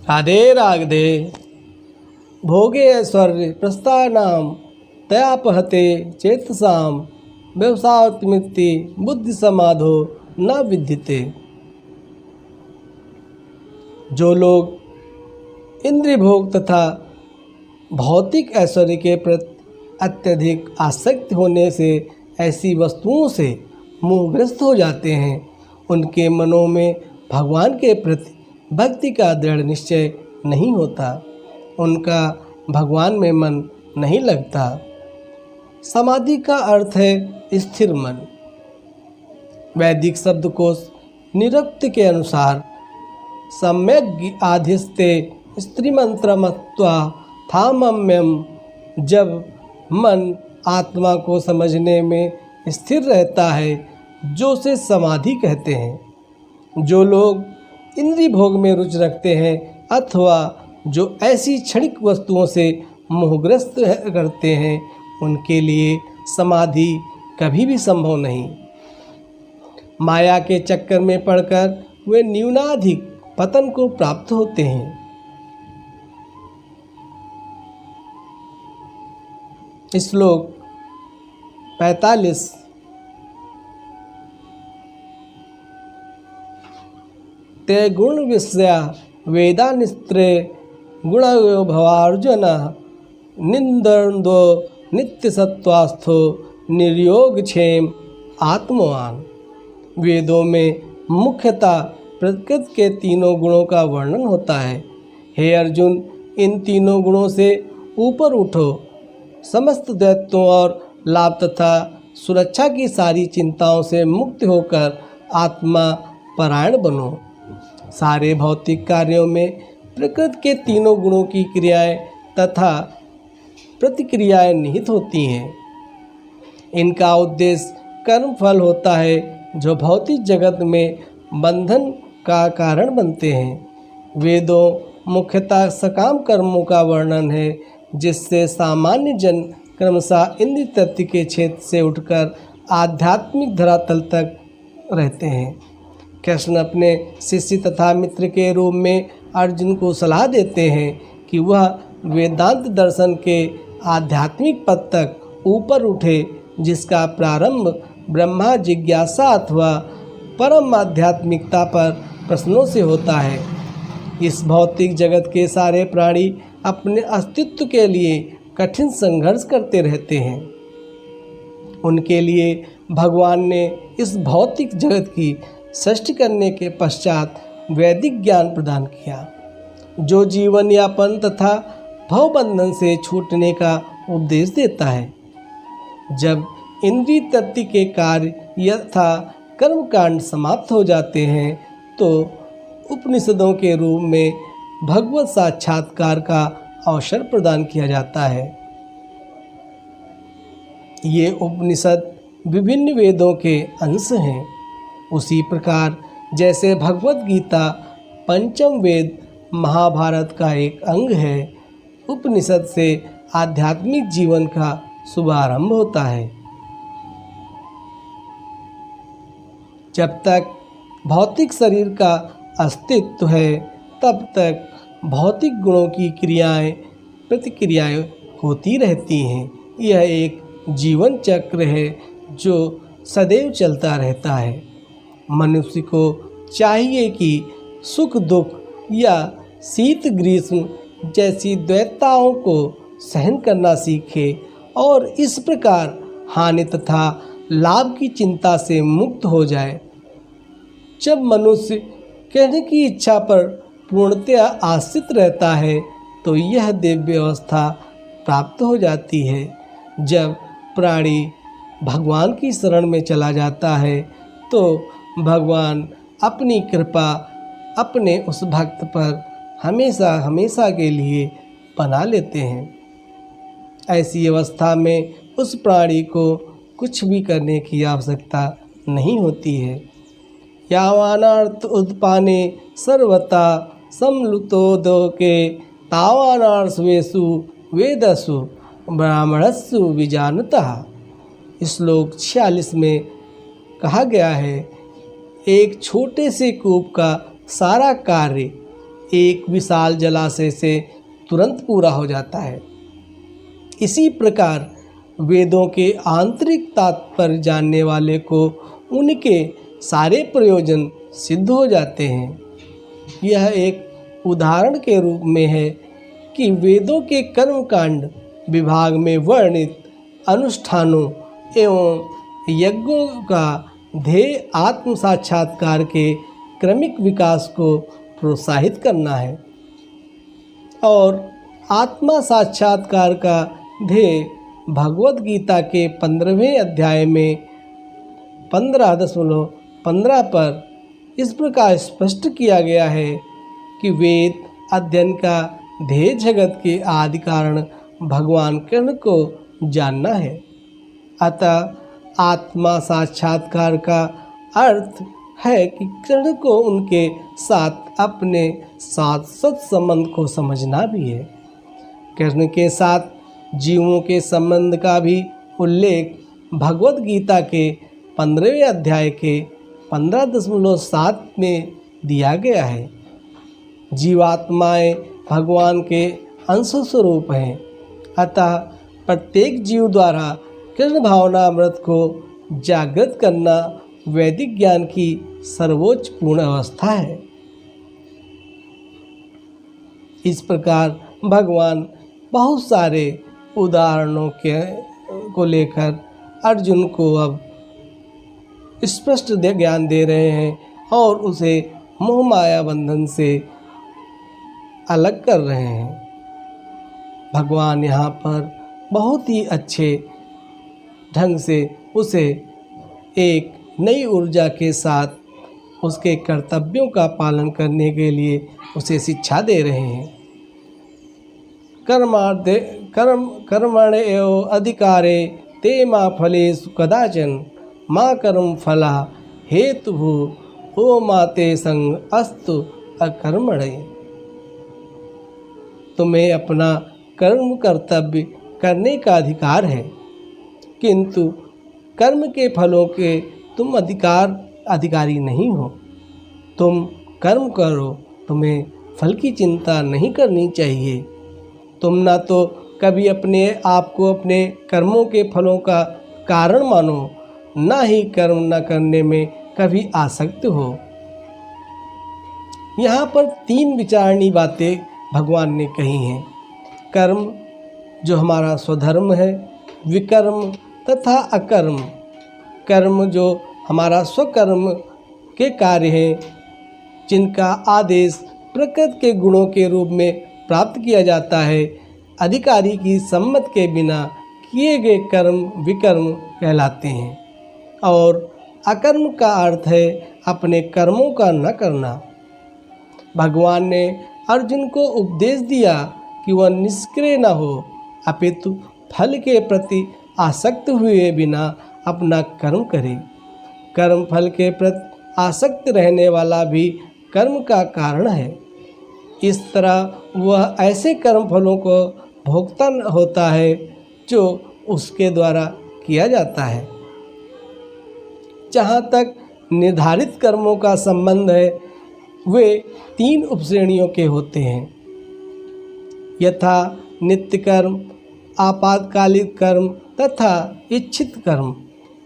राधे राधे। भोगे ऐश्वर्य प्रस्थानाम तयापहते चेतसाम व्यवसायमिति बुद्धि समाधो न विद्यते। जो लोग इंद्रिय भोग तथा भौतिक ऐश्वर्य के प्रति अत्यधिक आसक्त होने से ऐसी वस्तुओं से मोहग्रस्त हो जाते हैं, उनके मनों में भगवान के प्रति भक्ति का दृढ़ निश्चय नहीं होता, उनका भगवान में मन नहीं लगता। समाधि का अर्थ है स्थिर मन। वैदिक शब्दकोश निरुक्त के अनुसार सम्यक आधिस्ते स्त्रीमंत्रमत्वा थामम्यम, जब मन आत्मा को समझने में स्थिर रहता है, जो से समाधि कहते हैं। जो लोग इंद्रिय भोग में रुचि रखते हैं अथवा जो ऐसी क्षणिक वस्तुओं से मोहग्रस्त करते हैं, उनके लिए समाधि कभी भी संभव नहीं। माया के चक्कर में पड़कर वे न्यूनाधिक पतन को प्राप्त होते हैं। श्लोक 45। ते गुण विषया वेदा निस्त्रे गुणयो भवार्जुन निंदो नित्य सत्वास्थो निर्योग क्षेम आत्मवान। वेदों में मुख्यतः प्रकृति के तीनों गुणों का वर्णन होता है। हे अर्जुन, इन तीनों गुणों से ऊपर उठो, समस्त दैत्यों और लाभ तथा सुरक्षा की सारी चिंताओं से मुक्त होकर आत्मा परायण बनो। सारे भौतिक कार्यों में प्रकृति के तीनों गुणों की क्रियाएं तथा प्रतिक्रियाएं निहित होती हैं। इनका उद्देश्य कर्म फल होता है, जो भौतिक जगत में बंधन का कारण बनते हैं। वेदों मुख्यतः सकाम कर्मों का वर्णन है, जिससे सामान्य जन क्रमशः इंद्रिय तत्व के क्षेत्र से उठकर आध्यात्मिक धरातल तक रहते हैं। कृष्ण अपने शिष्य तथा मित्र के रूप में अर्जुन को सलाह देते हैं कि वह वेदांत दर्शन के आध्यात्मिक पद तक ऊपर उठे, जिसका प्रारंभ ब्रह्मा जिज्ञासा अथवा परम आध्यात्मिकता पर प्रश्नों से होता है। इस भौतिक जगत के सारे प्राणी अपने अस्तित्व के लिए कठिन संघर्ष करते रहते हैं। उनके लिए भगवान ने इस भौतिक जगत की सृष्टि करने के पश्चात वैदिक ज्ञान प्रदान किया, जो जीवन यापन तथा भवबंधन से छूटने का उपदेश देता है। जब इंद्रिय तत्व के कार्य यथा कर्मकांड समाप्त हो जाते हैं, तो उपनिषदों के रूप में भगवत साक्षात्कार का अवसर प्रदान किया जाता है। ये उपनिषद विभिन्न वेदों के अंश हैं। उसी प्रकार जैसे भगवत गीता पंचम वेद महाभारत का एक अंग है, उपनिषद से आध्यात्मिक जीवन का शुभारंभ होता है। जब तक भौतिक शरीर का अस्तित्व है, तब तक भौतिक गुणों की क्रियाएं प्रतिक्रियाएं होती रहती हैं। यह एक जीवन चक्र है जो सदैव चलता रहता है। मनुष्य को चाहिए कि सुख दुख या शीत ग्रीष्म जैसी द्वैताओं को सहन करना सीखे और इस प्रकार हानि तथा लाभ की चिंता से मुक्त हो जाए। जब मनुष्य कहने की इच्छा पर पूर्णतया आश्रित रहता है, तो यह दिव्य अवस्था प्राप्त हो जाती है। जब प्राणी भगवान की शरण में चला जाता है, तो भगवान अपनी कृपा अपने उस भक्त पर हमेशा हमेशा के लिए बना लेते हैं। ऐसी अवस्था में उस प्राणी को कुछ भी करने की आवश्यकता नहीं होती है। यावानार्थ उत्पाने सर्वता समलुतोदके तावानार्षवेषु वेदसु ब्राह्मणस्सु विजानतः। श्लोक 46 में कहा गया है, एक छोटे से कूप का सारा कार्य एक विशाल जलाशय से तुरंत पूरा हो जाता है। इसी प्रकार वेदों के आंतरिक तात्पर्य जानने वाले को उनके सारे प्रयोजन सिद्ध हो जाते हैं। यह एक उदाहरण के रूप में है कि वेदों के कर्मकांड विभाग में वर्णित अनुष्ठानों एवं यज्ञों का ध्येय आत्म साक्षात्कार के क्रमिक विकास को प्रोत्साहित करना है और आत्मा साक्षात्कार का ध्येय भगवद गीता के 15वें अध्याय में 15.15 पर इस प्रकार स्पष्ट किया गया है कि वेद अध्ययन का ध्येय जगत के आदि कारण भगवान कृष्ण को जानना है। अतः आत्मा साक्षात्कार का अर्थ है कि कृष्ण को उनके साथ अपने साथ सत्संबंध को समझना भी है। कृष्ण के साथ जीवों के संबंध का भी उल्लेख भगवद गीता के 15वें अध्याय के 15.7 में दिया गया है। जीवात्माएं भगवान के अंश स्वरूप हैं, अतः प्रत्येक जीव द्वारा कृष्ण भावनामृत को जागृत करना वैदिक ज्ञान की सर्वोच्च पूर्ण अवस्था है। इस प्रकार भगवान बहुत सारे उदाहरणों को लेकर अर्जुन को अब स्पष्ट ज्ञान दे रहे हैं और उसे मोह माया बंधन से अलग कर रहे हैं। भगवान यहाँ पर बहुत ही अच्छे ढंग से उसे एक नई ऊर्जा के साथ उसके कर्तव्यों का पालन करने के लिए उसे शिक्षा दे रहे हैं। कर्मण्येव अधिकारे ते मा फलेषु कदाचन मा कर्म फला हेतुभु ओ माते संग अस्तु अकर्मण्ये। तुम्हें अपना कर्म कर्तव्य करने का अधिकार है, किंतु कर्म के फलों के तुम अधिकारी नहीं हो। तुम कर्म करो, तुम्हें फल की चिंता नहीं करनी चाहिए। तुम ना तो कभी अपने आप को अपने कर्मों के फलों का कारण मानो, ना ही कर्म न करने में कभी आसक्त हो। यहाँ पर 3 विचारणी बातें भगवान ने कही हैं। कर्म जो हमारा स्वधर्म है, विकर्म तथा अकर्म। कर्म जो हमारा स्वकर्म के कार्य हैं, जिनका आदेश प्रकृति के गुणों के रूप में प्राप्त किया जाता है, अधिकारी की सम्मत के बिना किए गए कर्म विकर्म कहलाते हैं। और अकर्म का अर्थ है अपने कर्मों का न करना। भगवान ने अर्जुन को उपदेश दिया कि वह निष्क्रिय न हो, अपितु फल के प्रति आसक्त हुए बिना अपना कर्म करे। कर्म फल के प्रति आसक्त रहने वाला भी कर्म का कारण है। इस तरह वह ऐसे कर्म फलों को भोगता होता है जो उसके द्वारा किया जाता है। जहाँ तक निर्धारित कर्मों का संबंध है, वे 3 उपश्रेणियों के होते हैं, यथा नित्य कर्म, आपातकालिक कर्म तथा इच्छित कर्म।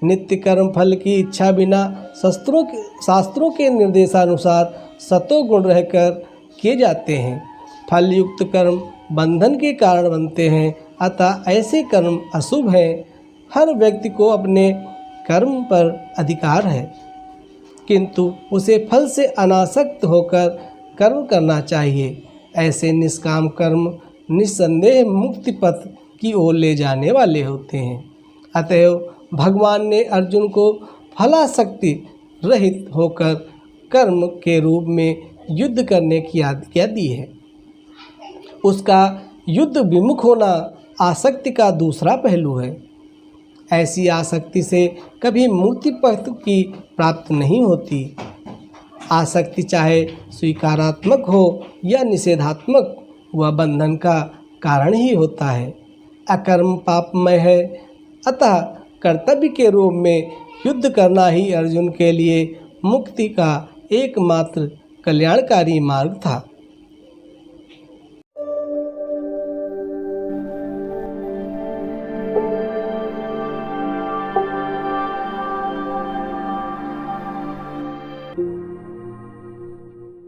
नित्य कर्म फल की इच्छा बिना शास्त्रों के निर्देशानुसार सतोगुण रहकर किए जाते हैं। फल युक्त कर्म बंधन के कारण बनते हैं, अतः ऐसे कर्म अशुभ हैं। हर व्यक्ति को अपने कर्म पर अधिकार है, किंतु उसे फल से अनासक्त होकर कर्म करना चाहिए। ऐसे निष्काम कर्म निस्संदेह मुक्ति पथ की ओर ले जाने वाले होते हैं। अतएव भगवान ने अर्जुन को फलासक्ति रहित होकर कर्म के रूप में युद्ध करने की आज्ञा दी है। उसका युद्ध विमुख होना आसक्ति का दूसरा पहलू है। ऐसी आसक्ति से कभी मुक्ति पथ की प्राप्ति नहीं होती। आसक्ति चाहे स्वीकारात्मक हो या निषेधात्मक, वह बंधन का कारण ही होता है। अकर्म पापमय है, अतः कर्तव्य के रूप में युद्ध करना ही अर्जुन के लिए मुक्ति का एकमात्र कल्याणकारी मार्ग था।